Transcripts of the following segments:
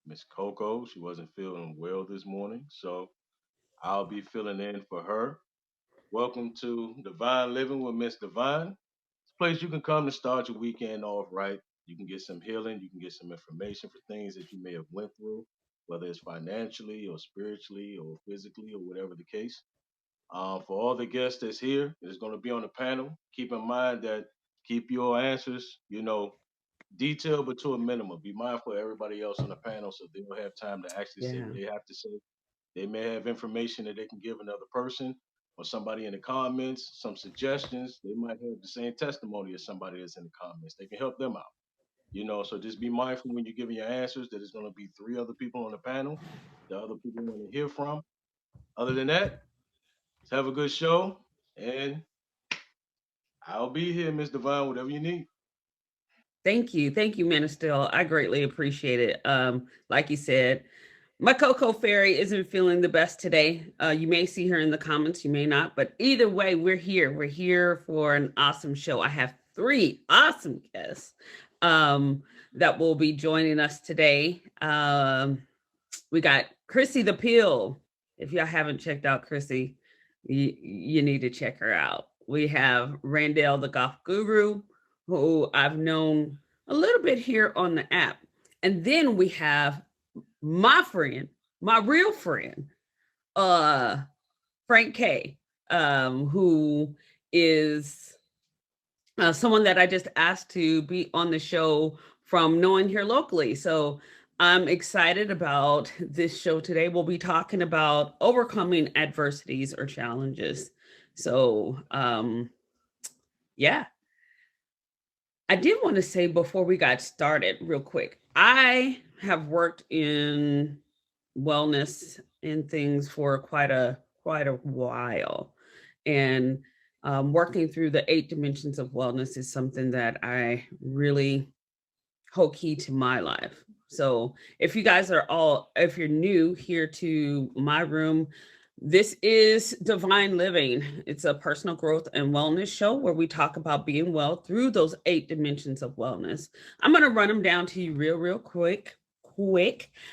Miss Coco. She wasn't feeling well this morning, so I'll be filling in for her. Welcome to Divine Living with Miss Divine. It's a place you can come to start your weekend off right. You can get some healing. You can get some information for things that you may have went through, whether it's financially or spiritually or physically or whatever the case. For all the guests that's here, that's going to be on the panel, keep in mind that keep your answers, detailed but to a minimum. Be mindful of everybody else on the panel so they don't have time to actually say what Yeah. they have to say. They may have information that they can give another person or somebody in the comments, some suggestions. They might have the same testimony as somebody that's in the comments. They can help them out. So just be mindful when you're giving your answers that it's going to be three other people on the panel, the other people want to hear from. Other than that, let's have a good show. And I'll be here, Miss Divine, whatever you need. Thank you. Thank you, Minister. I greatly appreciate it. Like you said, my Coco Fairy isn't feeling the best today. You may see her in the comments, you may not, but either way, we're here. We're here for an awesome show. I have three awesome guests that will be joining us today. We got Chrissy the Pill. If y'all haven't checked out Chrissy, you need to check her out. We have Randall the Golf Guru, who I've known a little bit here on the app. And then we have my friend, my real friend, uh, Frank K, who is someone that I just asked to be on the show from knowing here locally. So I'm excited about this show today. We'll be talking about overcoming adversities or challenges. So, yeah, I did want to say before we got started, real quick, I have worked in wellness and things for quite a while, and working through the 8 dimensions of wellness is something that I really hold key to my life. So if you guys are all, if you're new here to my room, this is Divine Living. It's a personal growth and wellness show where we talk about being well through those 8 dimensions of wellness. I'm going to run them down to you real quick,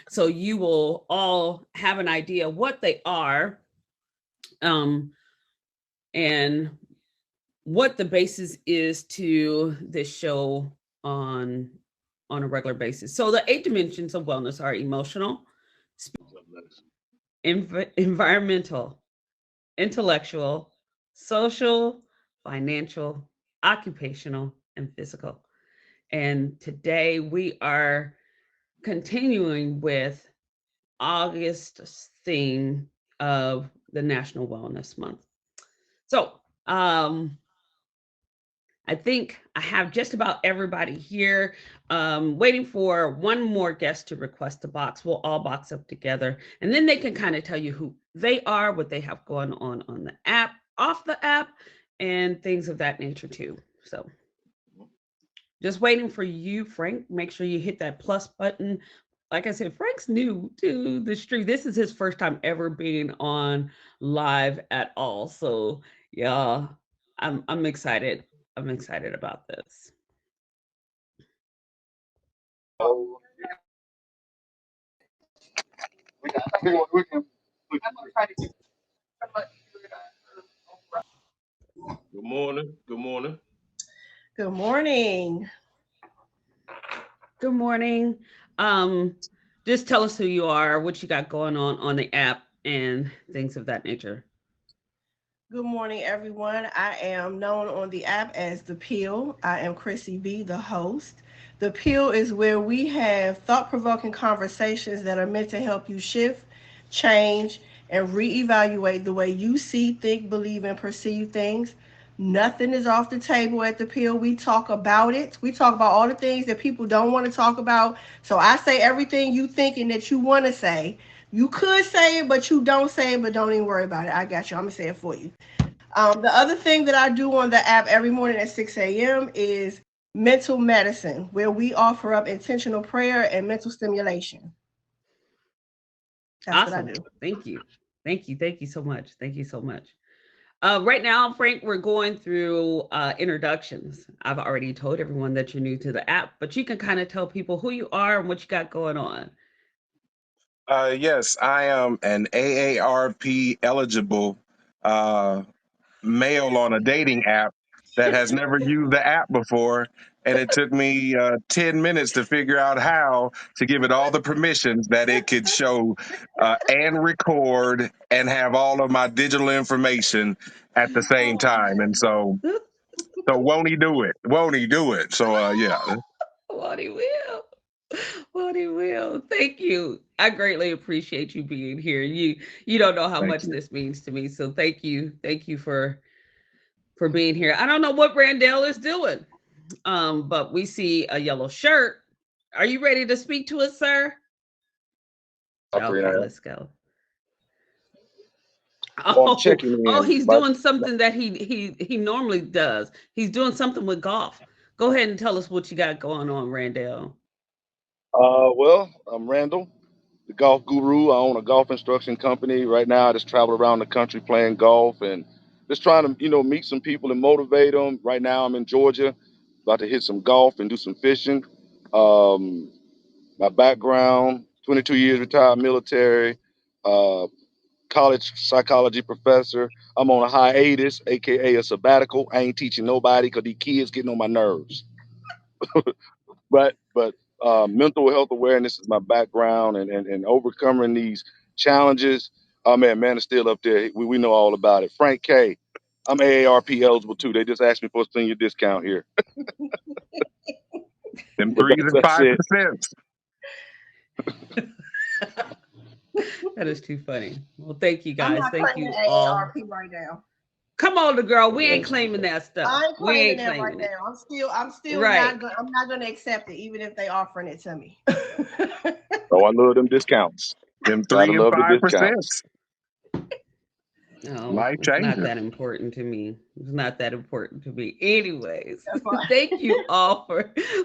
so you will all have an idea what they are, um, and what the basis is to this show on on a regular basis. So the 8 dimensions of wellness are emotional, environmental, intellectual, social, financial, occupational, and physical. And today we are continuing with August's theme of the National Wellness Month. So, I think I have just about everybody here. Waiting for one more guest to request a box. We'll all box up together, and then they can kind of tell you who they are, what they have going on the app, off the app, and things of that nature too. So, just waiting for you, Frank. Make sure you hit that plus button. Like I said, Frank's new to the stream. This is his first time ever being on live at all. So, yeah, I'm excited. I'm excited about this. Good morning. Good morning. Good morning. Good morning. Um, just tell us who you are, what you got going on the app, and things of that nature. Good morning, everyone. I am known on the app as The Peel. I am Chrissy B, the host. The Peel is where we have thought provoking conversations that are meant to help you shift, change, and reevaluate the way you see, think, believe, and perceive things. Nothing is off the table at The Peel. We talk about it. We talk about all the things that people don't want to talk about. So I say everything you thinking that you want to say. You could say it, but you don't say it, but don't even worry about it. I got you. I'm going to say it for you. The other thing that I do on the app every morning at 6 a.m. is mental medicine, where we offer up intentional prayer and mental stimulation. That's what I Awesome. do. Thank you. Thank you. Thank you so much. Thank you so much. Right now, Frank, we're going through introductions. I've already told everyone that you're new to the app, but you can kind of tell people who you are and what you got going on. Yes, I am an AARP eligible uh, male on a dating app that has never used the app before. And it took me 10 minutes to figure out how to give it all the permissions that it could show and record and have all of my digital information at the same Oh time. And so won't he do it? Won't he do it? So, yeah, What he will. What he will. Thank you. I greatly appreciate you being here. You don't know how thank much you. this means to me. So thank you. Thank you for being here. I don't know what Randall is doing. But we see a yellow shirt. Are you ready to speak to us, sir? Okay, let's go. Well, I'm Oh, checking oh, in, he's but doing something that he normally does. He's doing something with golf. Go ahead and tell us what you got going on, Randall. well, I'm Randall, the golf guru. I own a golf instruction company. Right now, I just travel around the country playing golf and just trying to, meet some people and motivate them. Right now, I'm in Georgia, about to hit some golf and do some fishing. Um, my background: 22 years retired military, uh, college psychology professor. I'm on a hiatus, aka a sabbatical. I ain't teaching nobody because these kids getting on my nerves. But mental health awareness is my background, and overcoming these challenges. Oh man is still up there. We know all about it. Frank K. I'm AARP eligible too. They just asked me for a senior discount here, Them but threes and that's five it. percent. That is too funny. Well, thank you I'm guys. not Thank claiming you all. AARP right now. Come on, the girl. We ain't Okay. claiming that stuff. I ain't We claiming ain't that right claiming it. now. I'm still Right. not gonna accept it, even if they offering it to me. Oh, I love them discounts. Them Gotta 3 and 5%. love the discounts. No, Life it's not changing. that important to me. It's not that important to me. Anyways, That's why. thank you all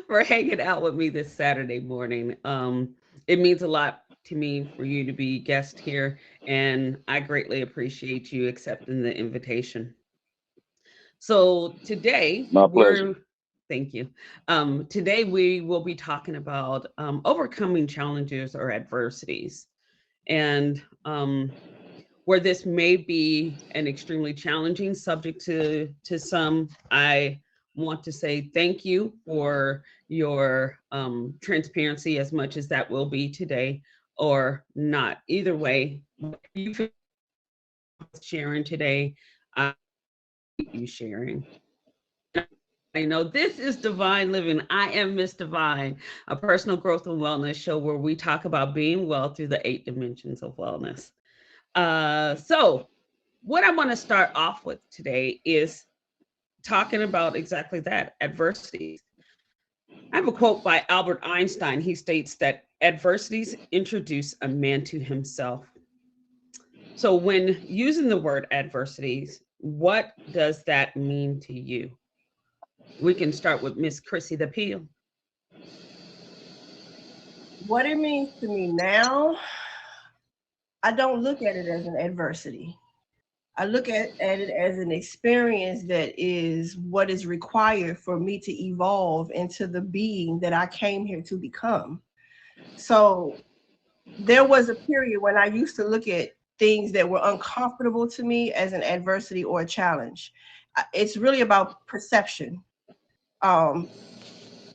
for hanging out with me this Saturday morning. It means a lot to me for you to be guest here, and I greatly appreciate you accepting the invitation. So today My pleasure. we're thank you. Today we will be talking about overcoming challenges or adversities, and where this may be an extremely challenging subject to some, I want to say thank you for your transparency, as much as that will be today or not. Either way, you feel sharing today, I appreciate you sharing. I know this is Divine Living. I am Miss Divine, a personal growth and wellness show where we talk about being well through the 8 dimensions of wellness. So, what I want to start off with today is talking about exactly that, adversities. I have a quote by Albert Einstein. He states that adversities introduce a man to himself. So, when using the word adversities, what does that mean to you? We can start with Miss Chrissy the Peel. What it means to me now, I don't look at it as an adversity. I look at it as an experience that is what is required for me to evolve into the being that I came here to become. So there was a period when I used to look at things that were uncomfortable to me as an adversity or a challenge. It's really about perception. Um,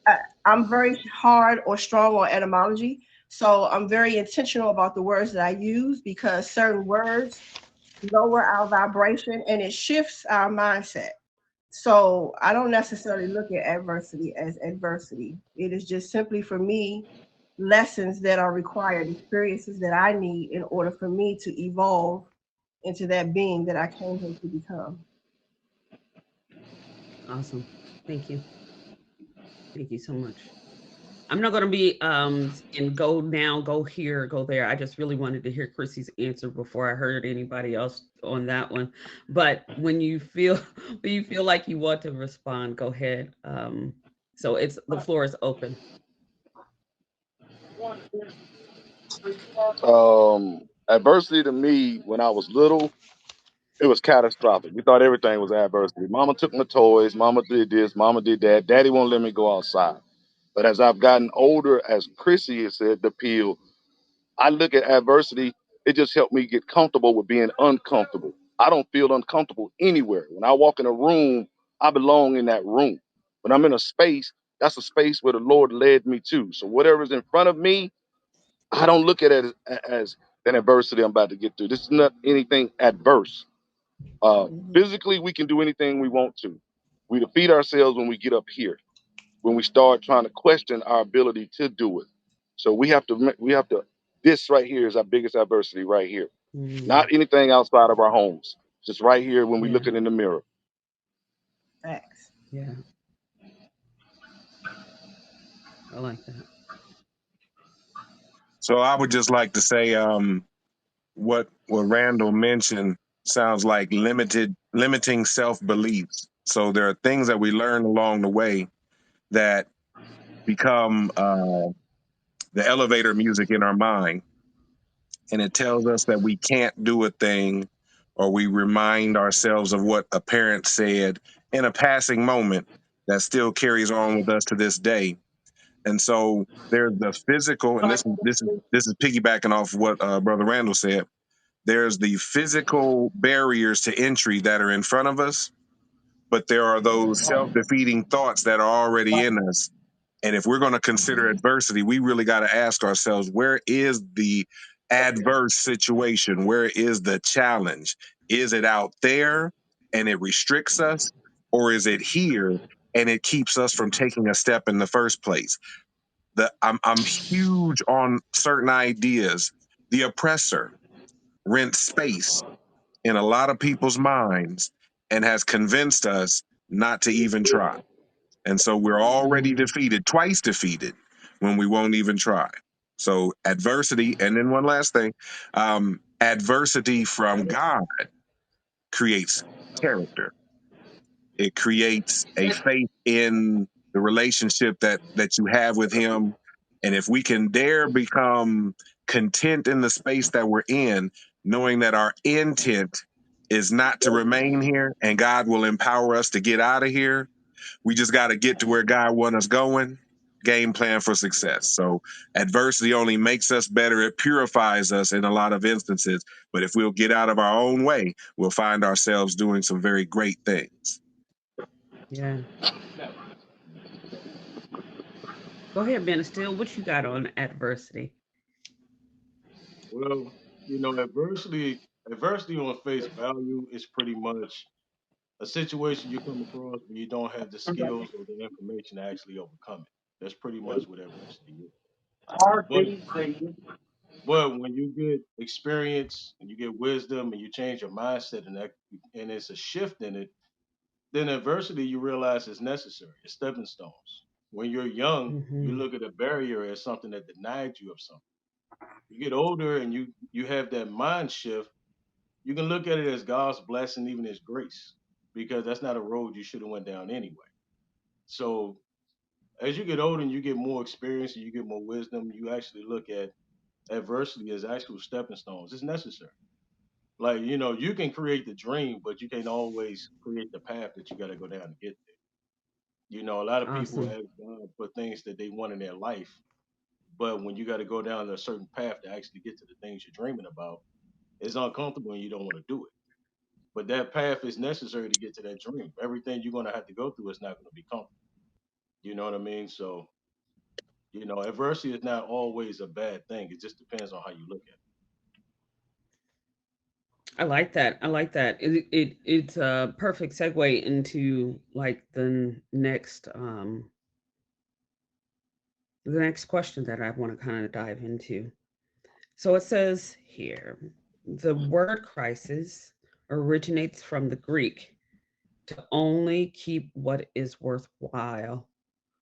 I, I'm very hard or strong on etymology, so I'm very intentional about the words that I use because certain words lower our vibration and it shifts our mindset. So I don't necessarily look at adversity as adversity. It is just simply for me lessons that are required, experiences that I need in order for me to evolve into that being that I came here to become. Awesome. Thank you. Thank you so much. I'm not going to be and go now, go here, go there. I just really wanted to hear Chrissy's answer before I heard anybody else on that one. But when you feel when you feel like you want to respond, go ahead. So it's the floor is open. Adversity to me when I was little, it was catastrophic. We thought everything was adversity. Mama took my toys. Mama did this. Mama did that. Daddy won't let me go outside. But as I've gotten older, as Chrissy has said, the peel, I look at adversity, it just helped me get comfortable with being uncomfortable. I don't feel uncomfortable anywhere. When I walk in a room, I belong in that room. When I'm in a space, that's a space where the Lord led me to. So whatever's in front of me, I don't look at it as an adversity I'm about to get through. This is not anything adverse. Mhm. Physically, we can do anything we want to. We defeat ourselves when we get up here, when we start trying to question our ability to do it. So we have to. This right here is our biggest adversity right here. Mm, Not anything outside of our homes. Just right here when we yeah, looking in the mirror. Facts. yeah, I like that. So I would just like to say, what Randall mentioned sounds like limiting self beliefs. So there are things that we learn along the way that become the elevator music in our mind, and it tells us that we can't do a thing, or we remind ourselves of what a parent said in a passing moment that still carries on with us to this day. And so there's the physical, and this is piggybacking off what Brother Randall said. There's the physical barriers to entry that are in front of us, but there are those self-defeating thoughts that are already in us. And if we're going to consider adversity, we really got to ask ourselves, where is the adverse situation? Where is the challenge? Is it out there and it restricts us? Or is it here and it keeps us from taking a step in the first place? I'm huge on certain ideas. The oppressor rents space in a lot of people's minds and has convinced us not to even try. And so we're already Mm, defeated, twice defeated, when we won't even try. So adversity, and then one last thing, adversity from God creates character. It creates a faith in the relationship that you have with Him. And if we can dare become content in the space that we're in, knowing that our intent is not to remain here and God will empower us to get out of here, we just got to get to where God wants us going. Game plan for success. So adversity only makes us better. It purifies us in a lot of instances. But if we'll get out of our own way, we'll find ourselves doing some very great things. yeah. Go ahead, Ben. Still, what you got on adversity? Well, adversity on face value is pretty much a situation you come across where you don't have the skills or the information to actually overcome it. That's pretty much what adversity is. But when you get experience and you get wisdom and you change your mindset and it's a shift in it, then adversity you realize is necessary. It's stepping stones. When you're young, you Hmm. look at a barrier as something that denied you of something. You get older and you have that mind shift. You can look at it as God's blessing, even His grace, because that's not a road you should have went down anyway. So as you get older and you get more experience and you get more wisdom, you actually look at adversity as actual stepping stones. It's necessary. Like, you can create the dream, but you can't always create the path that you got to go down to get there. A lot of people Awesome. ask God for things that they want in their life, but when you got to go down a certain path to actually get to the things you're dreaming about, it's uncomfortable and you don't want to do it. But that path is necessary to get to that dream. Everything you're going to have to go through is not going to be comfortable. You know what I mean? So, adversity is not always a bad thing. It just depends on how you look at I like that. I like that. It's a perfect segue into like the next question that I want to kind of dive into. So it says here, the word crisis originates from the Greek to only keep what is worthwhile.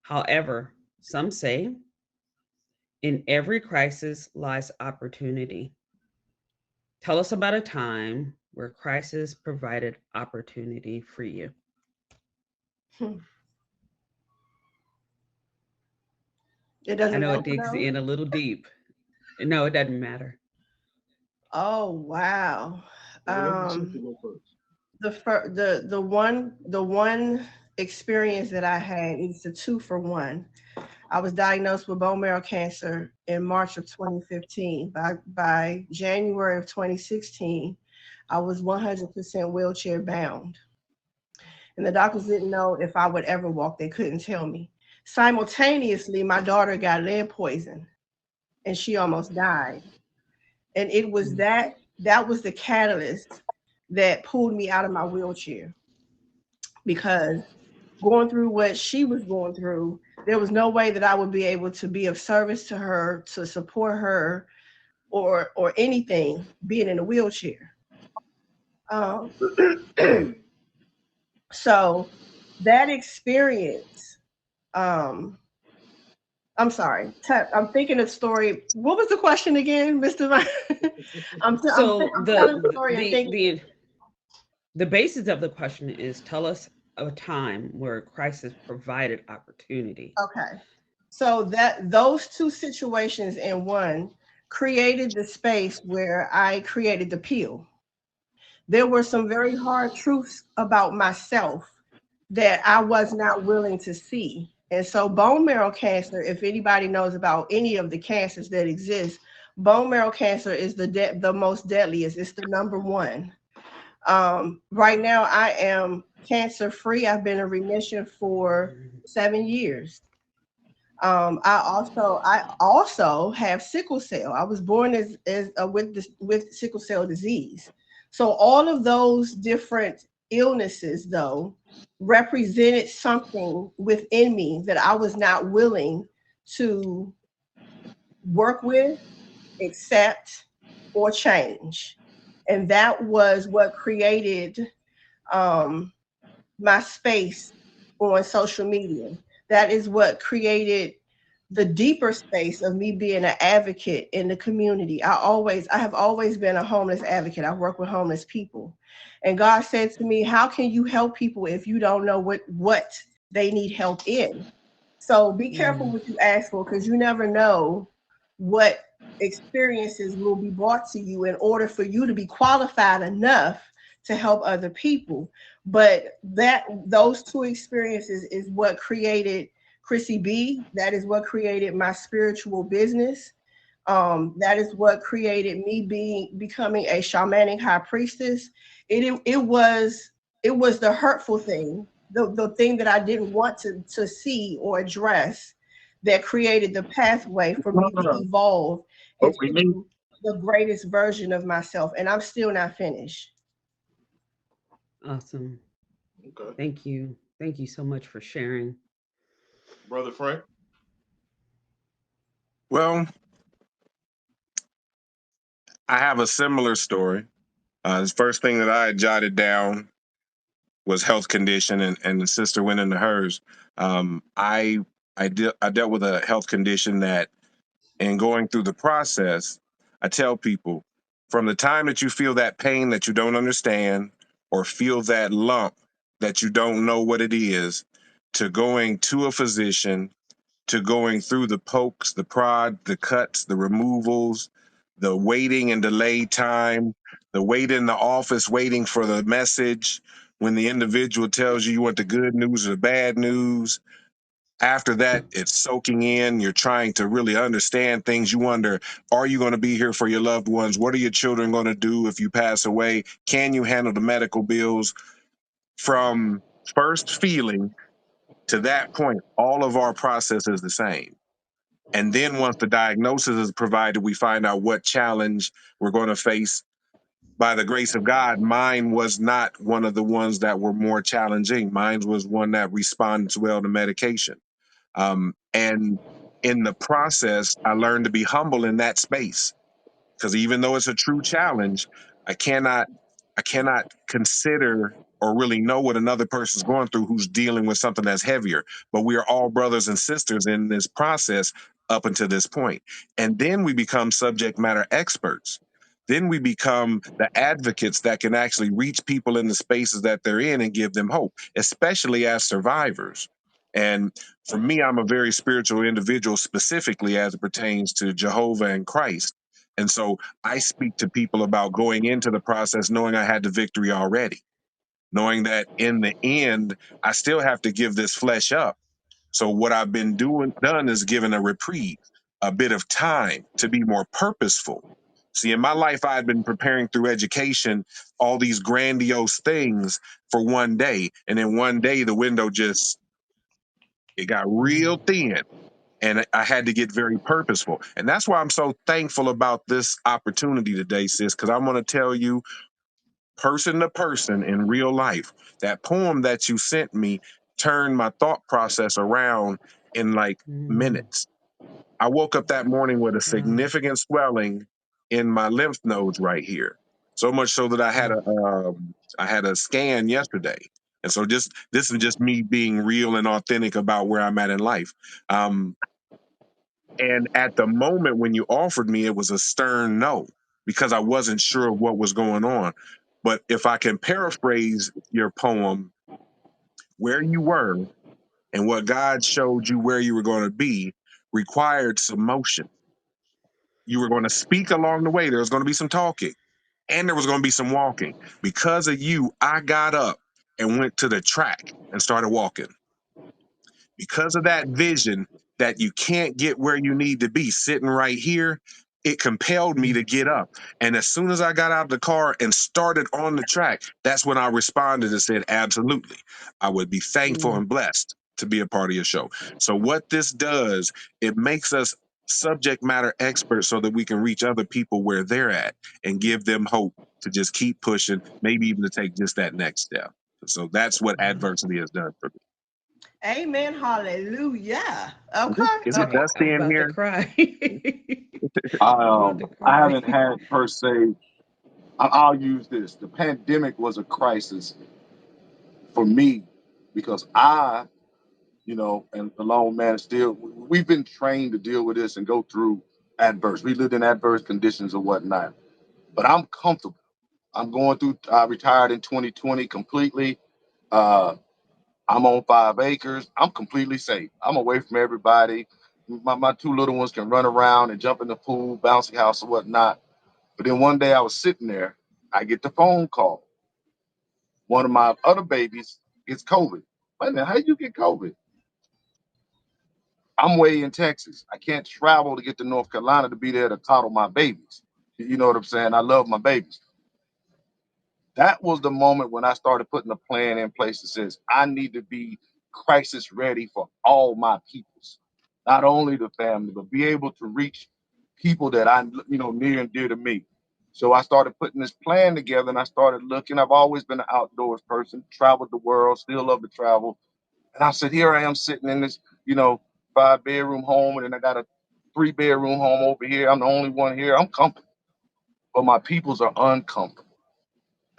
However, some say in every crisis lies opportunity. Tell us about a time where crisis provided opportunity for you. It I doesn't know it matter digs though. in a little deep. No, it doesn't matter. Oh wow. it. Well, let the sister Um, go first. the one experience that I had, it's a two for one. I was diagnosed with bone marrow cancer in March of 2015. By January of 2016, I was 100% wheelchair bound. And the doctors didn't know if I would ever walk. They couldn't tell me. Simultaneously, my daughter got lead poison and she almost died. And it was that was the catalyst that pulled me out of my wheelchair, because going through what she was going through, there was no way that I would be able to be of service to her, to support her, or anything being in a wheelchair. Um, so that experience, um, I'm sorry, I'm thinking of story. What was the question again, Mr. So I'm telling the story and thinking. the basis of the question is, tell us a time where Christ has provided opportunity. Okay. So that those two situations in one created the space where I created the peel. There were some very hard truths about myself that I was not willing to see. And so bone marrow cancer, if anybody knows about any of the cancers that exist, bone marrow cancer is the most deadliest. It's the number one. Right now I am cancer free. I've been in remission for 7 years. I also have sickle cell. I was born with sickle cell disease. So all of those different illnesses, though, represented something within me that I was not willing to work with, accept, or change, and that was what created um, my space on social media. That is what created the deeper space of me being an advocate in the community. I have always been a homeless advocate. I work with homeless people. And God said to me, how can you help people if you don't know what they need help in? So be careful what you ask for, because you never know what experiences will be brought to you in order for you to be qualified enough to help other people. But that those two experiences is what created Chrissy B. That is what created my spiritual business. That is what created me becoming a shamanic high priestess. It was the hurtful thing, the thing that I didn't want to see or address, that created the pathway for me to evolve into the greatest version of myself. And I'm still not finished. Awesome. Okay. Thank you. Thank you so much for sharing. Brother Frank. Well, I have a similar story. The first thing that I jotted down was health condition, and the sister went into hers. Um, I I dealt with a health condition that, in going through the process, I tell people, from the time that you feel that pain that you don't understand, or feel that lump that you don't know what it is, to going to a physician, to going through the pokes, the prod, the cuts, the removals, the waiting and delay time, the wait in the office waiting for the message when the individual tells you want the good news or the bad news. After that, it's soaking in. You're trying to really understand things. You wonder, are you going to be here for your loved ones? What are your children going to do if you pass away? Can you handle the medical bills? From first feeling to that point, all of our process is the same. And then once the diagnosis is provided, we find out what challenge we're going to face. By the grace of God, mine was not one of the ones that were more challenging. Mine was one that responds well to medication. And in the process, I learned to be humble in that space, because even though it's a true challenge, I cannot I cannot consider or really know what another person's going through who's dealing with something that's heavier. But we are all brothers and sisters in this process up until this point. And then we become subject matter experts. Then we become the advocates that can actually reach people in the spaces that they're in and give them hope, especially as survivors. And for me, I'm a very spiritual individual, specifically as it pertains to Jehovah and Christ. And so I speak to people about going into the process knowing I had the victory already, knowing that in the end, I still have to give this flesh up, So what I've been done is given a reprieve, a bit of time to be more purposeful. See, in my life, I had been preparing through education all these grandiose things for one day, and then one day the window just it got real Mm. thin, and I had to get very purposeful. And that's why I'm so thankful about this opportunity today, sis, because I'm going to tell you, person to person in real life, that poem that you sent me turned my thought process around in like Mm. minutes. I woke up that morning with a Wow. significant swelling in my lymph nodes right here. So much so that I had a scan yesterday. And so just this is just me being real and authentic about where I'm at in life. Um, and at the moment when you offered me, it was a stern no because I wasn't sure of what was going on. But if I can paraphrase your poem, where you were and what God showed you where you were going to be required some motion. You were going to speak along the way. There was going to be some talking and there was going to be some walking. Because of you, I got up and went to the track and started walking. Because of that vision that you can't get where you need to be sitting right here, it compelled me to Mm. get up. And as soon as I got out of the car and started on the track, that's when I responded and said, absolutely. I would be thankful Mm. and blessed to be a part of your show. So, what this does, it makes us subject matter experts so that we can reach other people where they're at and give them hope to just keep pushing, maybe even to take just that next step. So, that's what adversity has done for Amen. Hallelujah. me. Okay. Is it Okay. I'm dusty in about to here? cry. I'm about to I cry. haven't had per se. I'll use this. The pandemic was a crisis for me because and alone, man, still we've been trained to deal with this and go through adverse. We lived in adverse conditions or whatnot, but I'm comfortable. I'm going through. I retired in 2020 completely. Uh, I'm on 5 acres. I'm completely safe. I'm away from everybody. My two little ones can run around and jump in the pool, bouncy house or whatnot. But then one day I was sitting there, I get the phone call. One of my other babies gets COVID. Wait a minute, how you get COVID? I'm way in Texas. I can't travel to get to North Carolina to be there to coddle my babies. You know what I'm saying? I love my babies. That was the moment when I started putting a plan in place that says I need to be crisis ready for all my peoples, not only the family, but be able to reach people that near and dear to me. So I started putting this plan together and I started looking. I've always been an outdoors person, traveled the world, still love to travel. And I said, here I am sitting in this, 5 bedroom home, and then I got a 3 bedroom home over here. I'm the only one here. I'm comfortable, but my peoples are uncomfortable.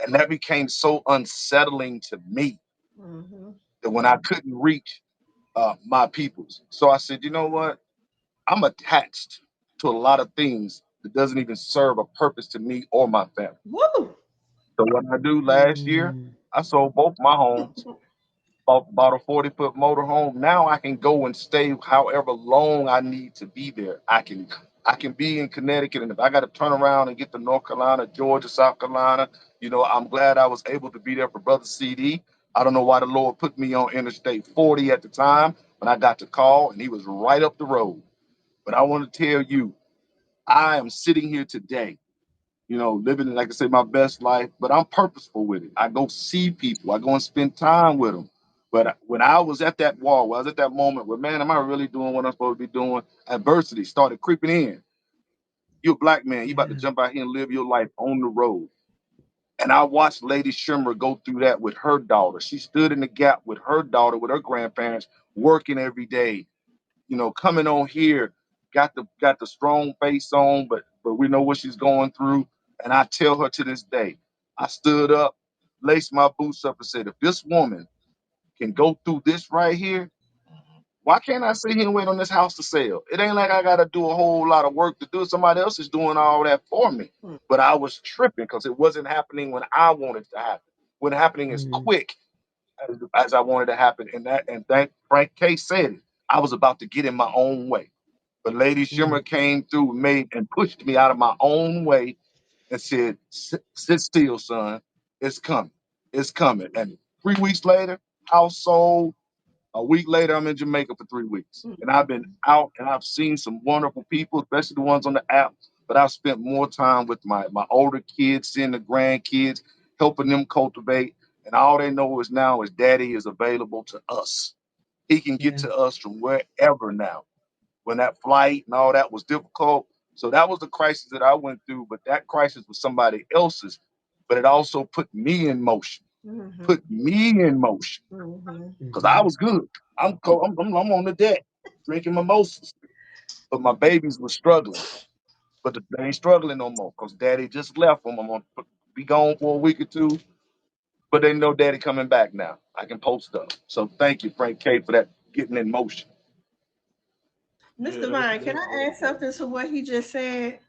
And that became so unsettling to me Mm-hmm. that when I couldn't reach my peoples. So I said, you know what? I'm attached to a lot of things that doesn't even serve a purpose to me or my family. Woo! So what I do last year, Mm. I sold both my homes, bought a 40-foot motorhome. Now I can go and stay however long I need to be there. I can be in Connecticut, and if I got to turn around and get to North Carolina, Georgia, South Carolina, I'm glad I was able to be there for Brother CD. I don't know why the Lord put me on Interstate 40 at the time when I got the call, and he was right up the road. But I want to tell you, I am sitting here today, living, like I said, my best life, but I'm purposeful with it. I go see people, I go and spend time with them. But when I was at that wall, when I was at that moment where, man, am I really doing what I'm supposed to be doing? Adversity started creeping in. You're a black man, you about to Yeah. jump out here and live your life on the road. And I watched Lady Shimmer go through that with her daughter. She stood in the gap with her daughter, with her grandparents, working every day, coming on here, got the strong face on, but we know what she's going through. And I tell her to this day, I stood up, laced my boots up, and said, if this woman can go through this right here, why can't I sit here and wait on this house to sell? It ain't like I gotta do a whole lot of work to do it. Somebody else is doing all that for me. But I was tripping because it wasn't happening when I wanted it to happen. When happening is Mm. quick as I wanted to happen. And thank Frank K said it. I was about to get in my own way. But Lady Shimmer Mm. came through, made and pushed me out of my own way and said, sit still, son. It's coming. It's coming. And 3 weeks later, house sold, A week later, I'm in Jamaica for 3 weeks. And I've been Mhm. out and I've seen some wonderful people, especially the ones on the app. But I've spent more time with my older kids, seeing the grandkids, helping them cultivate. And all they know is now is daddy is available to us. He can get Yeah. to us from wherever now. When that flight and all that was difficult. So that was the crisis that I went through, but that crisis was somebody else's. But it also put me in motion, Mhm. put me in motion Mhm. because I Hmm. was good. I'm on the deck drinking mimosas, but my babies were struggling. But they ain't struggling no more because daddy just left them. I'm gonna be gone for a week or two, but they know daddy coming back now. I can post up. So thank you, Frank K, for that getting in motion. Yeah, Mr. Vine, can that's I very add important. something to what he just said?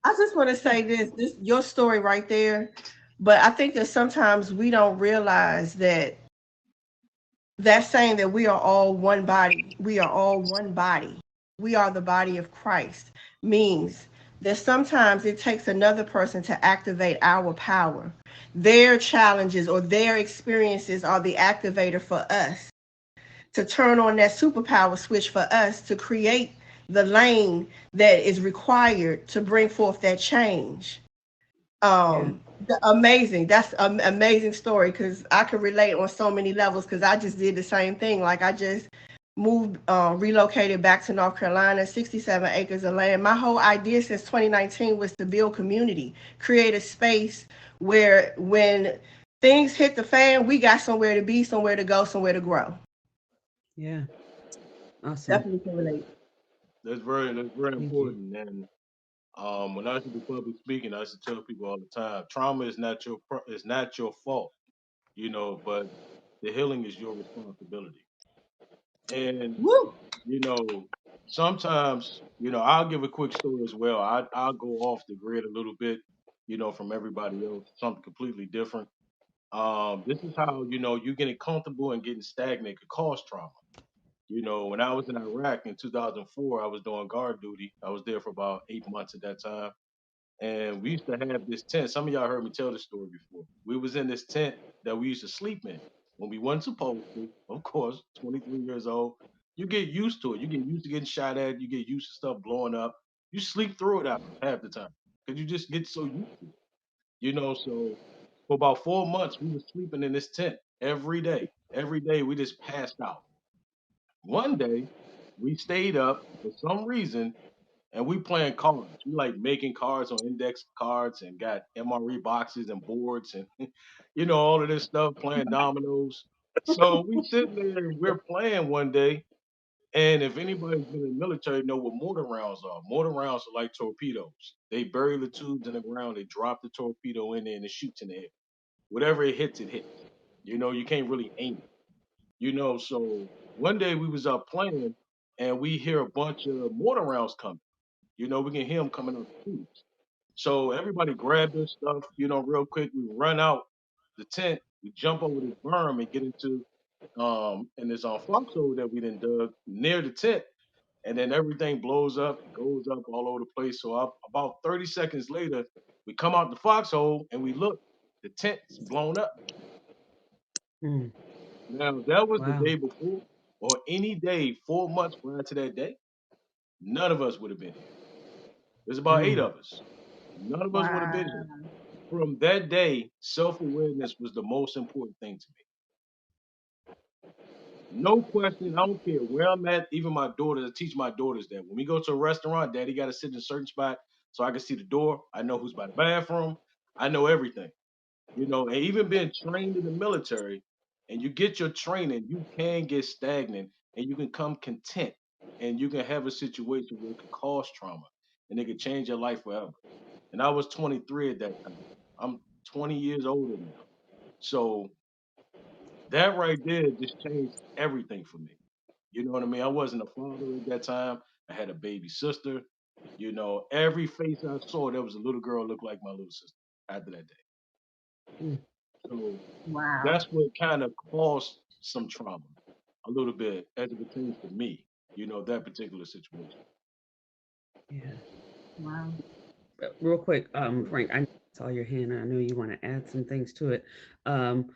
I just want to say this your story right there, but I think that sometimes we don't realize that that's saying that we are all one body. We are all one body. We are the body of Christ. Means that sometimes it takes another person to activate our power. Their challenges or their experiences are the activator for us to turn on that superpower switch for us to create the lane that is required to bring forth that change. Yeah. Amazing. That's an amazing story because I can relate on so many levels because I just did the same thing. Like I just moved, relocated back to North Carolina, 67 acres of land. My whole idea since 2019 was to build community, create a space where when things hit the fan, we got somewhere to be, somewhere to go, somewhere to grow. Yeah. Awesome. Definitely can relate. That's very Thank you. important. And when I used to do public speaking, I used to tell people all the time, trauma is not your fault, but the healing is your responsibility. And Woo! you know, sometimes, I'll give a quick story as well. I'll go off the grid a little bit, from everybody else, something completely different. This is how, you getting comfortable and getting stagnant could cause trauma. When I was in Iraq in 2004, I was doing guard duty. I was there for about 8 months at that time. And we used to have this tent. Some of y'all heard me tell this story before. We was in this tent that we used to sleep in when we weren't supposed to. Of course, 23 years old. You get used to it. You get used to getting shot at. You get used to stuff blowing up. You sleep through it out half the time because you just get so used to it. So for about 4 months, we were sleeping in this tent every day. Every day, we just passed out. One day, we stayed up for some reason and we playing cards. We like making cards on index cards and got MRE boxes and boards and all of this stuff, playing dominoes. So we sitting there and we're playing one day. And if anybody's been in the military, know what mortar rounds are. Mortar rounds are like torpedoes. They bury the tubes in the ground, they drop the torpedo in there and it shoots in the air. Whatever it hits, it hits. You can't really aim it. So one day we was up playing and we hear a bunch of mortar rounds coming. We can hear them coming out the tubes. So everybody grabbed their stuff, real quick. We run out the tent, we jump over this berm and get into and there's a foxhole that we done dug near the tent, and then everything blows up, goes up all over the place. So about 30 seconds later, we come out the foxhole and we look, the tent's blown up. Mm. Now that was the Wow. day before, or any day 4 months prior to that day, none of us would have been here. There's about eight Mm. of us. None of us would have been Wow. here. From that day, self awareness was the most important thing to me. No question. I don't care where I'm at. Even my daughters, I teach my daughters that when we go to a restaurant, daddy got to sit in a certain spot so I can see the door. I know who's by the bathroom. I know everything. And even being trained in the military, and you get your training, you can get stagnant and you can come content and you can have a situation where it could cause trauma and it could change your life forever. And I was 23 at that time. I'm 20 years older now. So that right there just changed everything for me. You know what I mean? I wasn't a father at that time. I had a baby sister. Every face I saw, there was a little girl looked like my little sister after that day. Mm. So Wow. that's what kind of caused some trauma a little bit as it pertains to me, that particular situation. Yeah. Wow. Real quick, Yeah. Frank, I saw your hand and I know you want to add some things to it. Um,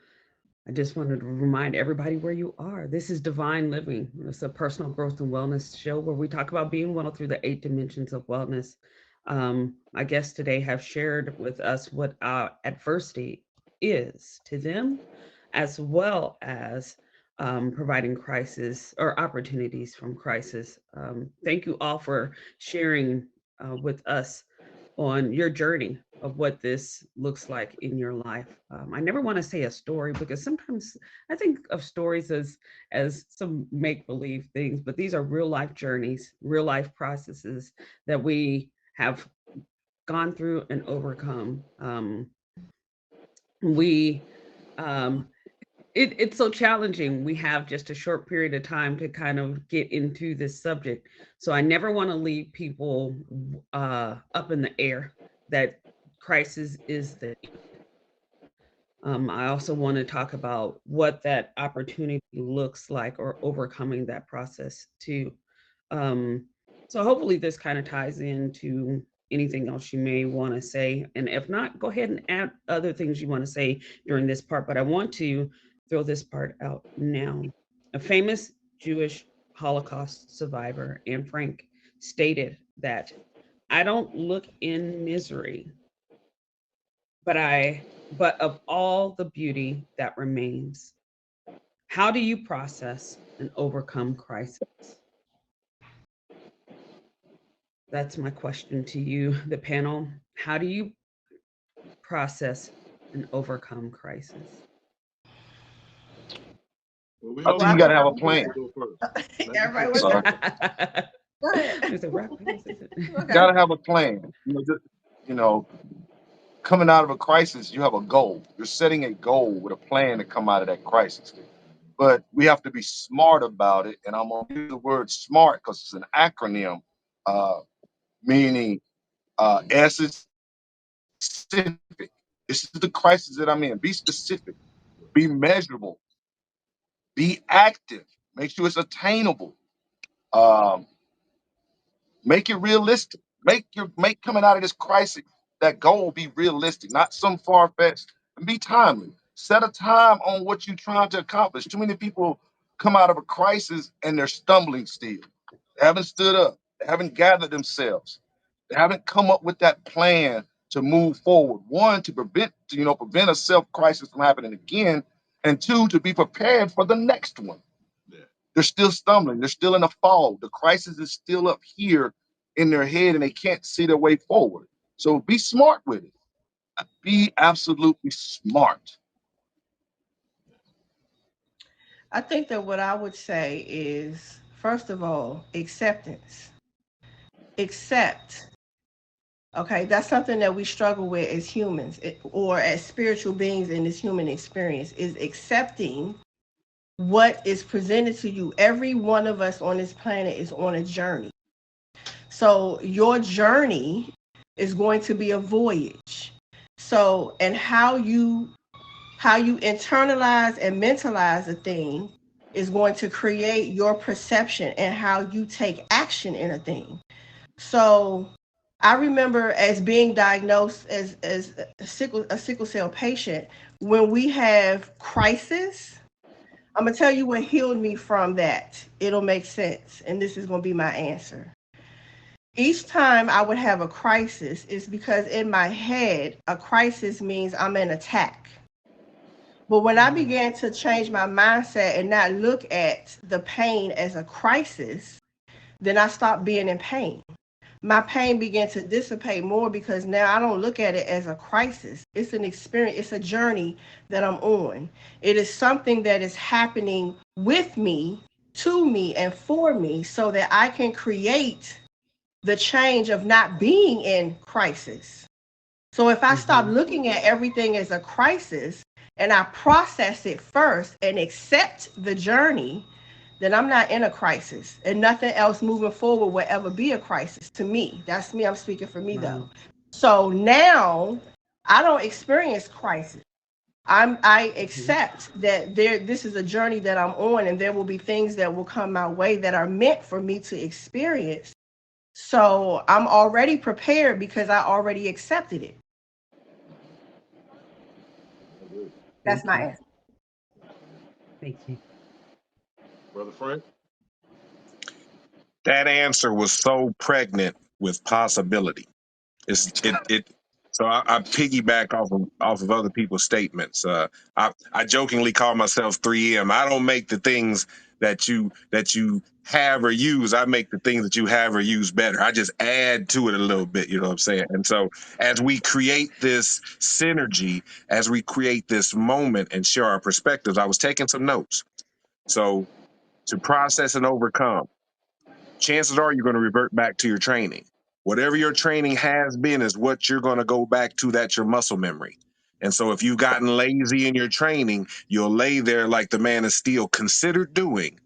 I just wanted to remind everybody where you are. This is Divine Living. It's a personal growth and wellness show where we talk about being well through the 8 dimensions of wellness. My guests today have shared with us what our adversity is to them, as well as providing crisis or opportunities from crisis. Thank you all for sharing with us on your journey of what this looks like in your life. I never want to say a story because sometimes I think of stories as some make believe things, but these are real life journeys, real life processes that we have gone through and overcome. We um, it's so challenging. We have just a short period of time to kind of get into this subject. So I never want to leave people up in the air that crisis is the I also want to talk about what that opportunity looks like or overcoming that process too. Um, so hopefully this kind of ties into anything else you may want to say. And if not, go ahead and add other things you want to say during this part. But I want to throw this part out now. A famous Jewish Holocaust survivor, Anne Frank, stated that I don't look in misery, but of all the beauty that remains. How do you process and overcome crisis? That's my question to you, the panel. How do you process and overcome crisis? Well, we I hope think Well, you you got go. to have a Who wants to plan. go first? Let the everybody sister was Sorry. go like, first. go ahead. There's a rock, paper, Okay. Got to have a plan. You know, coming out of a crisis, you have a goal. You're setting a goal with a plan to come out of that crisis. But we have to be smart about it. And I'm going to use the word smart because it's an acronym, uh, meaning S is specific. This is the crisis that I'm in. Be specific, be measurable, be active, make sure it's attainable. Um, Make it realistic. Make coming out of this crisis that goal be realistic, not some far fetched, and be timely. Set a time on what you're trying to accomplish. Too many people come out of a crisis and they're stumbling still. They haven't stood up. They haven't gathered themselves. They haven't come up with that plan to move forward. One, to prevent a self crisis from happening again, and two, to be prepared for the next one. Yeah. They're still stumbling. They're still in a fog. The crisis is still up here in their head and they can't see their way forward. So be smart with it. Be absolutely smart. I think that what I would say is, first of all, acceptance. Accept. Okay, that's something that we struggle with as humans or as spiritual beings in this human experience is accepting what is presented to you. Every one of us on this planet is on a journey. So your journey is going to be a voyage. So, and how you internalize and mentalize a thing is going to create your perception and how you take action in a thing. So I remember as being diagnosed as a sickle cell patient, when we have crisis, I'm gonna tell you what healed me from that. It'll make sense, and this is gonna be my answer. Each time I would have a crisis is because in my head, a crisis means I'm in attack. But when I Mm, began to change my mindset and not look at the pain as a crisis, then I stopped being in pain. My pain began to dissipate more because now I don't look at it as a crisis. It's an experience, it's a journey that I'm on. It is something that is happening with me, to me, and for me so that I can create the change of not being in crisis. So if I stop mhm, looking at everything as a crisis and I process it first and accept the journey, then I'm not in a crisis and nothing else moving forward will ever be a crisis to me. That's me. I'm speaking for me though. wow. So now I don't experience crisis. I Mhm, accept that this is a journey that I'm on and there will be things that will come my way that are meant for me to experience. So I'm already prepared because I already accepted it. I agree. That's thank my you. answer. Thank you. Brother Frank. That answer was so pregnant with possibility. It. So I piggyback off of other people's statements. I jokingly call myself 3M. I don't make the things that you have or use. I make the things that you have or use better. I just add to it a little bit. You know what I'm saying? And so as we create this synergy, as we create this moment and share our perspectives, I was taking some notes. So to process and overcome, chances are you're going to revert back to your training. Whatever your training has been is what you're going to go back to. That's your muscle memory. And so if you've gotten lazy in your training, you'll lay there like the man of steel considered doing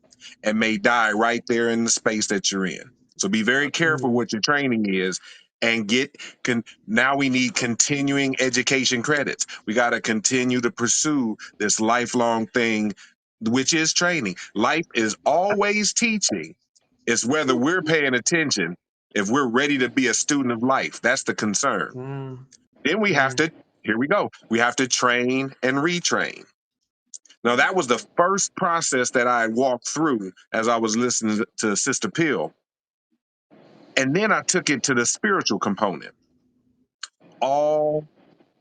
and may die right there in the space that you're in. So be very careful Mm, what your training is and now we need continuing education credits. We got to continue to pursue this lifelong thing, which is training. Life is always teaching. It's whether we're paying attention, if we're ready to be a student of life. That's the concern. wow. Then we have Yeah. to, here we go, we have to train and retrain. Now, that was the first process that I walked through as I was listening to Sister Pill. And then I took it to the spiritual component. All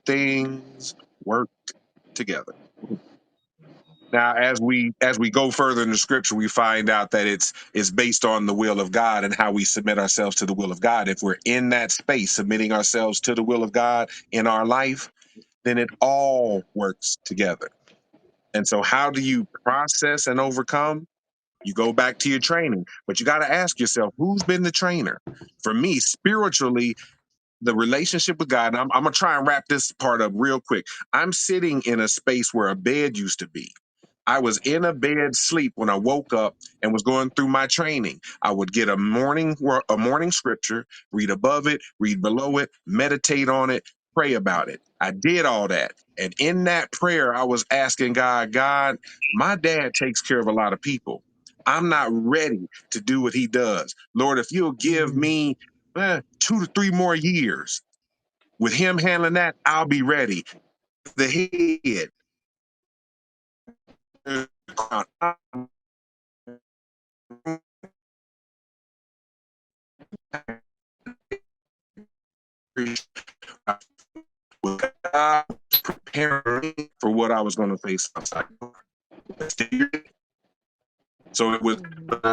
things work together. Now, as we go further in the scripture, we find out that it's based on the will of God and how we submit ourselves to the will of God. If we're in that space, submitting ourselves to the will of God in our life, then it all works together. And so, how do you process and overcome? You go back to your training, but you got to ask yourself, who's been the trainer? For me, spiritually, the relationship with God. And I'm gonna try and wrap this part up real quick. I'm sitting in a space where a bed used to be. I was in a bed sleep when I woke up and was going through my training. I would get a morning scripture, read above it, read below it, meditate on it, pray about it. I did all that. And in that prayer, I was asking God, God, my dad takes care of a lot of people. I'm not ready to do what he does. Lord, if you'll give Mm, me 2 to 3 more years with him handling that, I'll be ready. The head, God preparing me for what I was going to face outside. So mhm.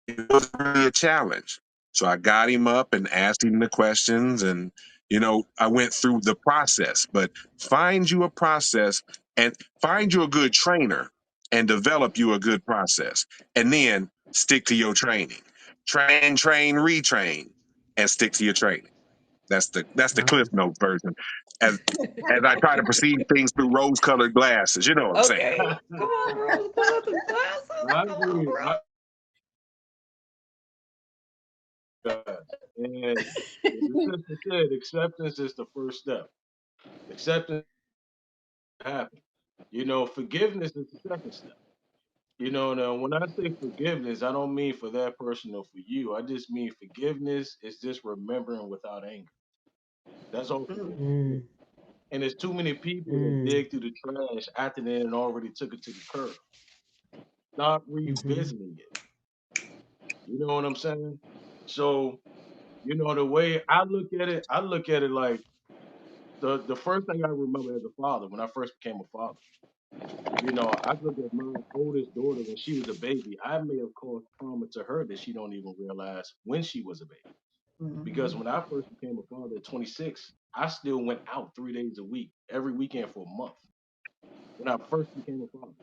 it was really a challenge. So I got him up and asked him the questions, and I went through the process. But find you a process and find you a good trainer and develop you a good process, and then stick to your training. Train, retrain, and stick to your training. That's the Wow. Cliff Note version. As I try to perceive things through rose-colored glasses, you know what I'm saying? Okay. Come on, Rose. Pull up the glasses. I Come on, agree. Rose. And the sister said acceptance is the first step. Acceptance happen. Forgiveness is the second step. Now when I say forgiveness, I don't mean for that person or for you. I just mean forgiveness is just remembering without anger. That's all Mm, forgiveness is. Mm, And there's too many people that mm, dig through the trash after they had already took it to the curb. Stop mm-hmm. revisiting it. You know what I'm saying? So, the way I look at it like the first thing I remember as a father, when I first became a father, I look at my oldest daughter when she was a baby. I may have caused trauma to her that she don't even realize when she was a baby. Because mhm, when I first became a father at 26, I still went out 3 days a week, every weekend for a month. When I first became a father.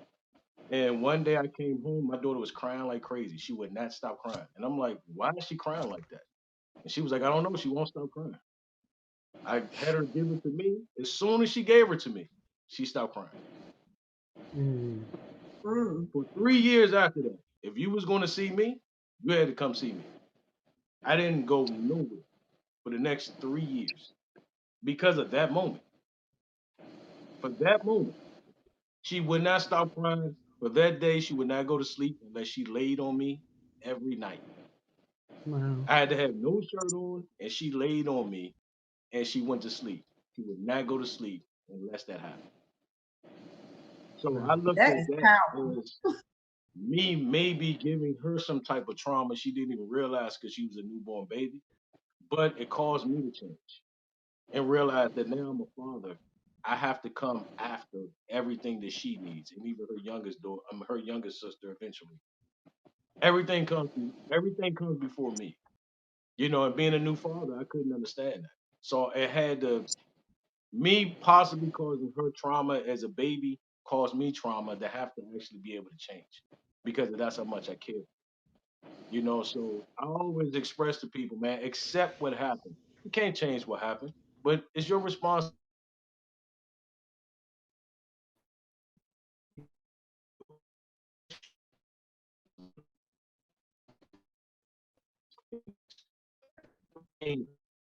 And one day I came home, my daughter was crying like crazy. She would not stop crying. And I'm like, why is she crying like that? And she was like, I don't know. She won't stop crying. I had her give it to me. As soon as she gave her to me, she stopped crying. Mm, mm, For 3 years after that, if you was going to see me, you had to come see me. I didn't go nowhere for the next 3 years because of that moment. For that moment, she would not stop crying. For that day, she would not go to sleep unless she laid on me every night. wow. I had to have no shirt on, and she laid on me, and she went to sleep. She would not go to sleep unless that happened. So Wow. I looked That at is that powerful. as me maybe giving her some type of trauma she didn't even realize because she was a newborn baby. But it caused me to change and realize that now I'm a father. I have to come after everything that she needs, and even her youngest daughter, her youngest sister. Eventually, everything comes before me. You know, and being a new father, I couldn't understand that. So it had to me possibly causing her trauma as a baby caused me trauma to have to actually be able to change because that's how much I care. You know, so I always express to people, man, accept what happened. You can't change what happened, but it's your responsibility.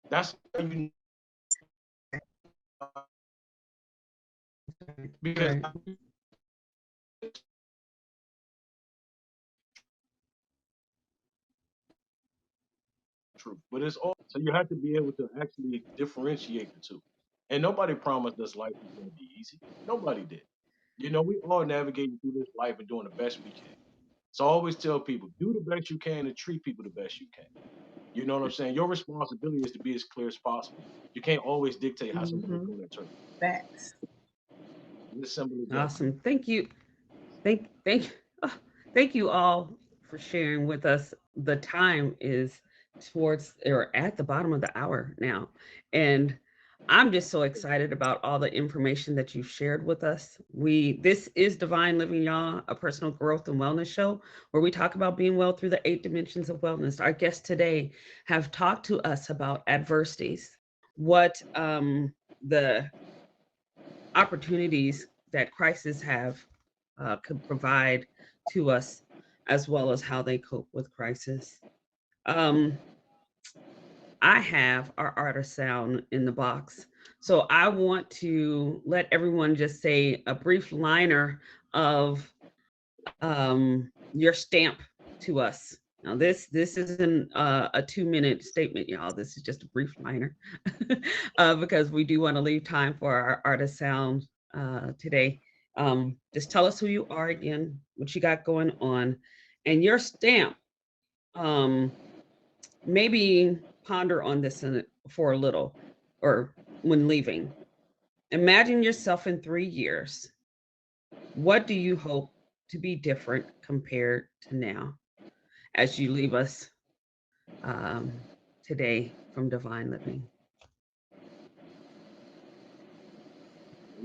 That's how you because Right. true. But it's all so you have to be able to actually differentiate the two. And nobody promised us life was going to be easy. Nobody did. You know, we all navigating through this life and doing the best we can. So I always tell people, do the best you can and treat people the best you can. You know what I'm saying? Your responsibility is to be as clear as possible. You can't always dictate how somebody's Hmm. going to interpret. Facts. It's as simple as that, man. Awesome. Thank you. Thank oh, thank you all for sharing with us. The time is towards or at the bottom of the hour now. And I'm just so excited about all the information that you've shared with us. This is Divine Living, y'all, a personal growth and wellness show where we talk about being well through the 8 dimensions of wellness. Our guests today have talked to us about adversities, what the opportunities that crises have could provide to us, as well as how they cope with crisis. Um, I have our art of sound in the box. So I want to let everyone just say a brief liner of your stamp to us. Now, this isn't a 2 minute statement, y'all. This is just a brief liner because we do want to leave time for our artist sound today. Just tell us who you are again, what you got going on, and your stamp. Um, Maybe ponder on this for a little, or when leaving. Imagine yourself in 3 years. What do you hope to be different compared to now as you leave us um, today from Divine Living?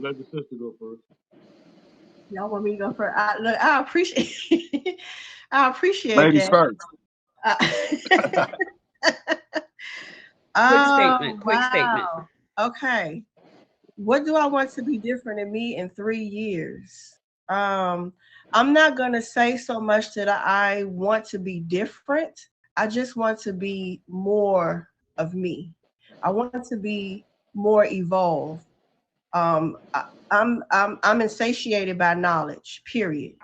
Let the sister go first. Y'all want me to go first? Look, I appreciate I appreciate Ladies that. first. Uh, Quick statement, oh quick statement. wow. Okay. What do I want to be different in me in 3 years? Um, I'm not gonna say so much that I want to be different. I just want to be more of me. I want to be more evolved. I'm insatiated by knowledge. Period.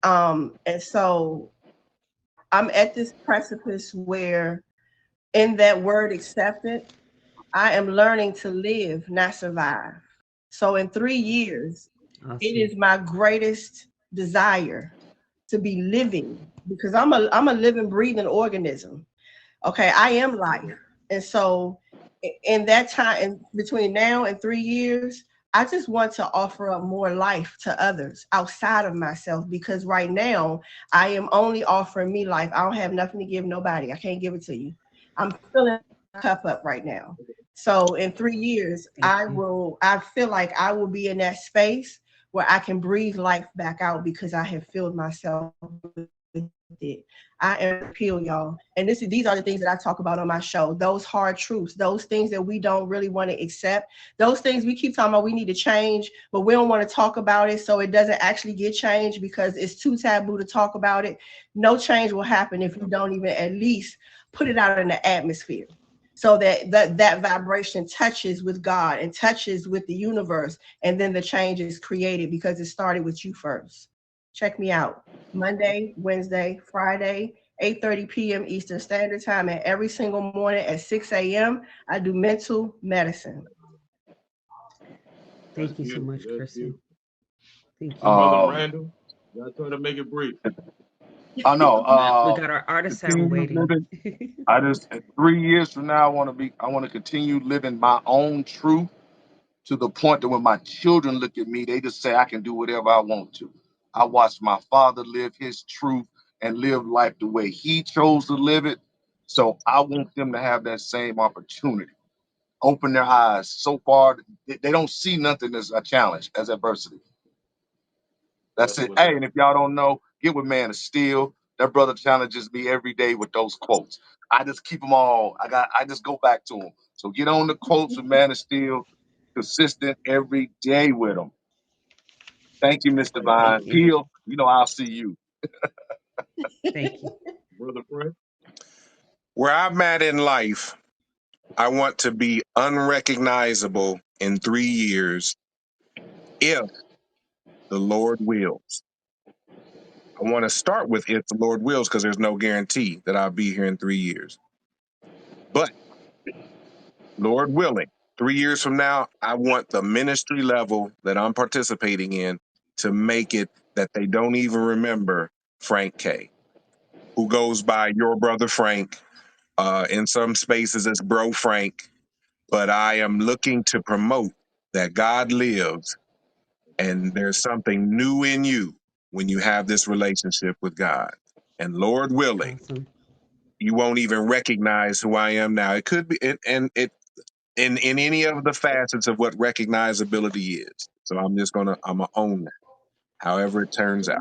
And so I'm at this precipice where, in that word accepted, I am learning to live, not survive. So in 3 years, it Awesome. is my greatest desire to be living because I'm a living, breathing organism. Okay, I am life. And so in that time, in between now and 3 years, I just want to offer up more life to others outside of myself because right now I am only offering me life. I don't have nothing to give nobody. I can't give it to you. I'm filling my cup up right now. So in 3 years, Thank you. I feel like I will be in that space where I can breathe life back out because I have filled myself with it. I am appeal, y'all. And these are the things that I talk about on my show. Those hard truths, those things that we don't really want to accept, those things we keep talking about we need to change, but we don't want to talk about it so it doesn't actually get changed because it's too taboo to talk about it. No change will happen if you don't even at least put it out in the atmosphere so that vibration touches with God and touches with the universe, and then the change is created because it started with you first. Check me out. Monday, Wednesday, Friday, 8:30 p.m. Eastern Standard Time, and every single morning at 6 a.m. I do mental medicine. That's Thank you so beautiful. much, That's Chrissy. beautiful. Thank you. Brother Um, Randall, y'all try to make it brief. I know. We got our artist sound Continue waiting. living. I just 3 years from now, I want to continue living my own truth to the point that when my children look at me, they just say I can do whatever I want to. I watched my father live his truth and live life the way he chose to live it. So I want them to have that same opportunity. Open their eyes so far they don't see nothing as a challenge, as adversity. That's That's it. what's Hey, up. and if y'all don't know, get with Man of Steel. That brother challenges me every day with those quotes. I just keep them all. I just go back to them. So get on the quotes with Man of Steel, consistent every day with them. Thank you, Mr. Thank Vine. Thank you. you. Peel, I'll see you. Thank you. Brother Fred. Where I'm at in life, I want to be unrecognizable in 3 years if the Lord wills. I want to start with if the Lord wills because there's no guarantee that I'll be here in 3 years. But Lord willing, 3 years from now, I want the ministry level that I'm participating in to make it that they don't even remember Frank K, who goes by your brother Frank. In some spaces, it's Bro Frank. But I am looking to promote that God lives and there's something new in you when you have this relationship with God. And Lord willing, Awesome. you won't even recognize who I am now. It could be, and it in any of the facets of what recognizability is. So I'm gonna own that, however it turns So out.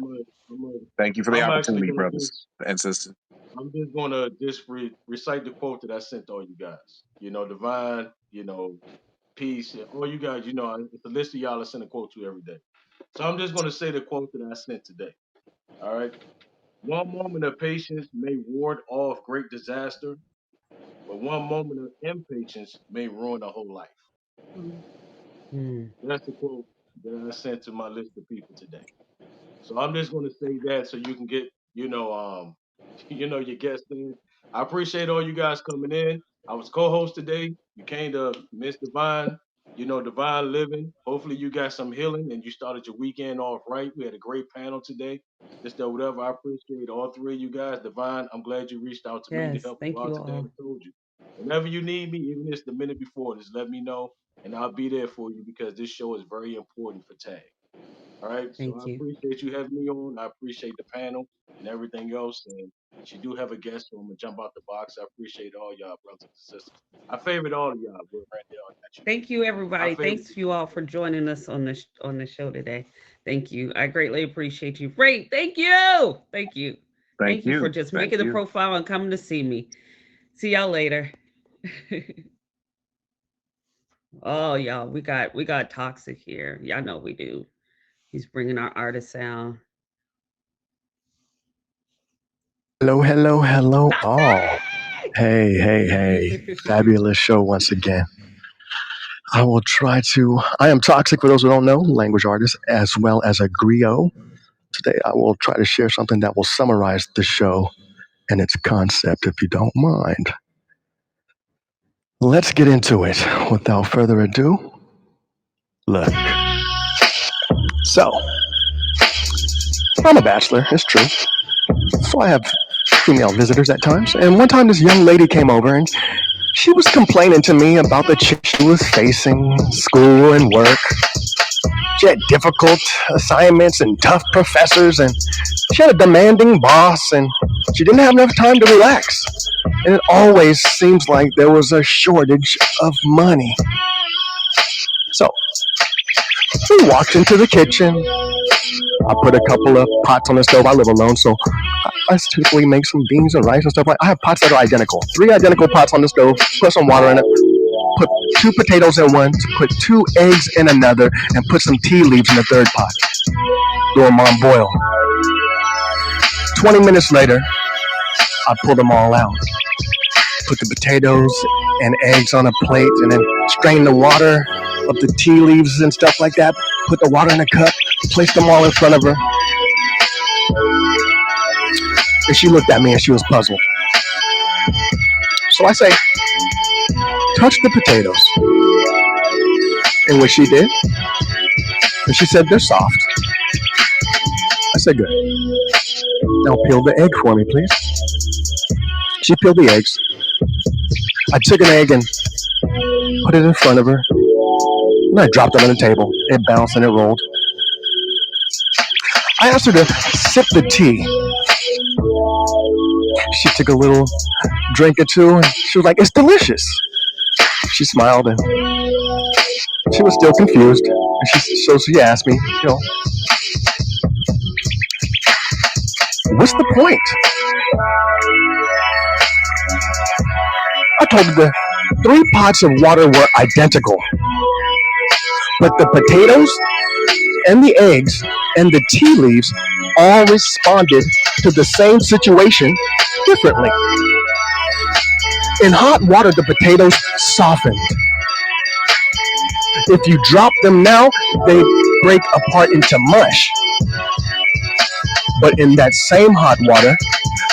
I'm a, Thank you for the I'm actually opportunity, gonna brothers just and sisters. I'm just gonna just recite the quote that I sent to all you guys. Divine, peace, and all you guys. It's a list of y'all I send a quote to every day. So I'm just gonna say the quote that I sent today. All right. One moment of patience may ward off great disaster, but one moment of impatience may ruin a whole life. Mm, That's the quote that I sent to my list of people today. So I'm just going to say that so you can get, your guests in. I appreciate all you guys coming in. I was co-host today. You came to Miss Divine, Divine Living. Hopefully you got some healing and you started your weekend off right. We had a great panel today. Just that whatever. I appreciate all three of you guys. Divine, I'm glad you reached out to me to yes. help you Thank out you today. I all. told you. Whenever you need me, even if it's the minute before, just let me know and I'll be there for you because this show is very important for TAG. All right. So I Thank you. appreciate you having me on. I appreciate the panel and everything else. And she do have a guest, so I'm gonna jump out the box. I appreciate all y'all brothers and sisters. I favorite all of y'all, but Randy, I got you Thank you, though. I everybody. favorite Thanks the you all for joining us on the show today. Thank you. I greatly appreciate you. Great. Thank you. Thank you. Thank Thank you for you. just Thank making the you. profile and coming to see me. See y'all later. Oh, y'all, we got toxic here. Y'all know we do. He's bringing our artist sound. Hello, hello, hello, all. Toxic. Hey. Fabulous show once again. I am Toxic for those who don't know, language artist as well as a griot. Today I will try to share something that will summarize the show and its concept, if you don't mind. Let's get into it. Without further ado, look. So, I'm a bachelor, it's true. So I have female visitors at times. And one time this young lady came over and she was complaining to me about the chick she was facing, school and work. She had difficult assignments and tough professors, and she had a demanding boss, and she didn't have enough time to relax. And it always seems like there was a shortage of money. So we walked into the kitchen. I put a couple of pots on the stove. I live alone, so I typically make some beans and rice and stuff like. I have pots that are identical, 3 identical pots on the stove. Put some water in it. Put 2 potatoes in one. Put 2 eggs in another, and put some tea leaves in the third pot. Do them on boil. 20 minutes later, I pull them all out. Put the potatoes and eggs on a plate, and then strain the water of the tea leaves and stuff like that. Put the water in a cup. Placed them all in front of her, and she looked at me and she was puzzled. So I say, touch the potatoes. And what she did, and she said, they're soft. I said, good. Now peel the egg for me, please. She peeled the eggs. I took an egg and put it in front of her, and I dropped it on the table. It bounced and it rolled. I asked her to sip the tea. She took a little drink or two, and she was like, "It's delicious." She smiled, and she was still confused. And she asked me, "What's the point?" I told her the 3 pots of water were identical, but the potatoes and the eggs and the tea leaves all responded to the same situation differently. In hot water, the potatoes softened. If you drop them now, they break apart into mush. But in that same hot water,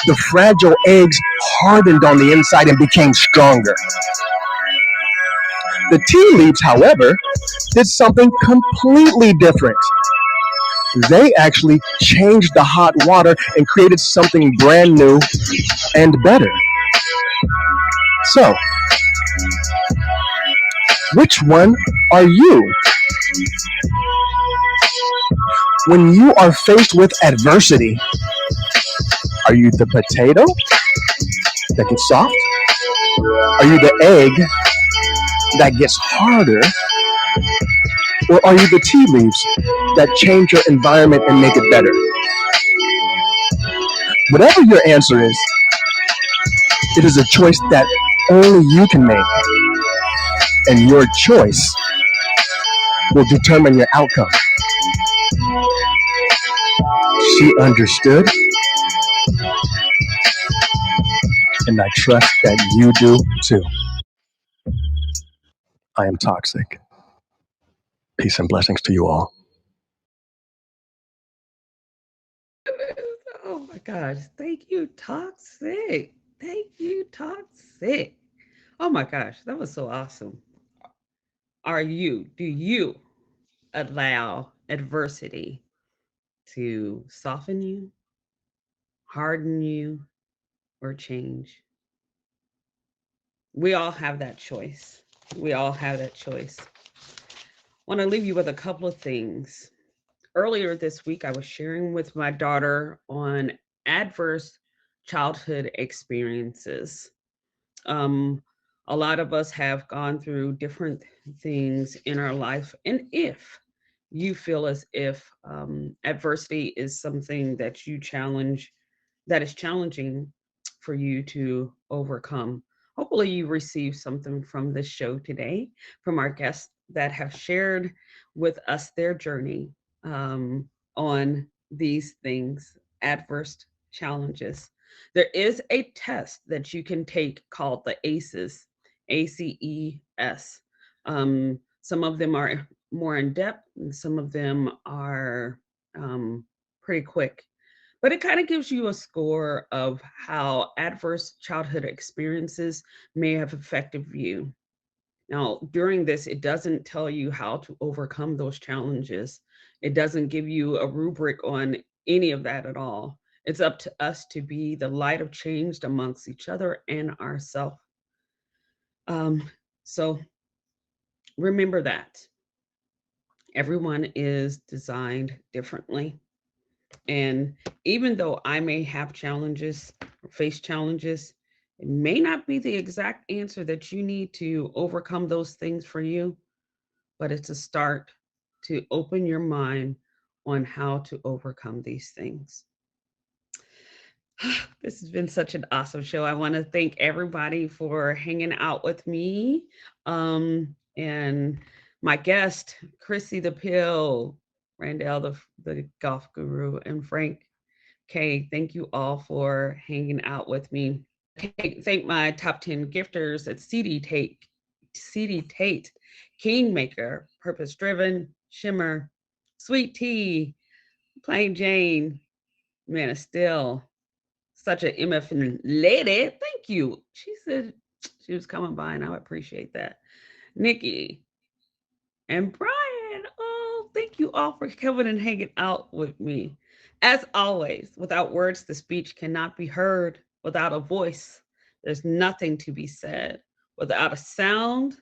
the fragile eggs hardened on the inside and became stronger. The tea leaves, however, did something completely different. They actually changed the hot water and created something brand new and better. So, which one are you? When you are faced with adversity, are you the potato that gets soft? Are you the egg that gets harder? Or are you the tea leaves that change your environment and make it better? Whatever your answer is, it is a choice that only you can make. And your choice will determine your outcome. She understood, and I trust that you do too. I am toxic. Peace and blessings to you all. Oh my gosh. Thank you, Toxic. Thank you, Toxic. Oh my gosh. That was so awesome. Do you allow adversity to soften you, harden you, or change? We all have that choice. We all have that choice. I want to leave you with a couple of things. Earlier this week, I was sharing with my daughter on adverse childhood experiences. Um, a lot of us have gone through different things in our life. And if you feel as if adversity is something that that is challenging for you to overcome, hopefully you receive something from this show today, from our guests that have shared with us their journey on these things, adverse challenges. There is a test that you can take called the ACEs, ACES. Some of them are more in depth, and some of them are pretty quick. But it kind of gives you a score of how adverse childhood experiences may have affected you. Now, during this, it doesn't tell you how to overcome those challenges. It doesn't give you a rubric on any of that at all. It's up to us to be the light of change amongst each other and ourselves. So remember that everyone is designed differently. And even though I may have challenges, face challenges, it may not be the exact answer that you need to overcome those things for you, but it's a start to open your mind on how to overcome these things. This has been such an awesome show. I want to thank everybody for hanging out with me. And my guest, Chrissy the Pill, Randall the golf guru, and Frank K. Thank you all for hanging out with me. Thank my top 10 gifters at CD Tate, Kingmaker, Purpose Driven, Shimmer, Sweet Tea, Plain Jane, Man of Still, such an MF lady. Thank you. She said she was coming by, and I appreciate that. Nikki and Brian. Oh, thank you all for coming and hanging out with me. As always, without words, the speech cannot be heard. Without a voice, there's nothing to be said. Without a sound,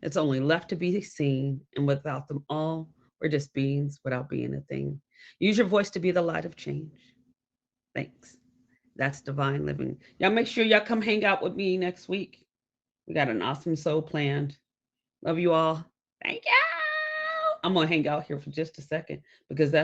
it's only left to be seen. And without them all, we're just beings without being a thing. Use your voice to be the light of change. Thanks. That's divine living. Y'all make sure y'all come hang out with me next week. We got an awesome show planned. Love you all. Thank you. I'm going to hang out here for just a second because that's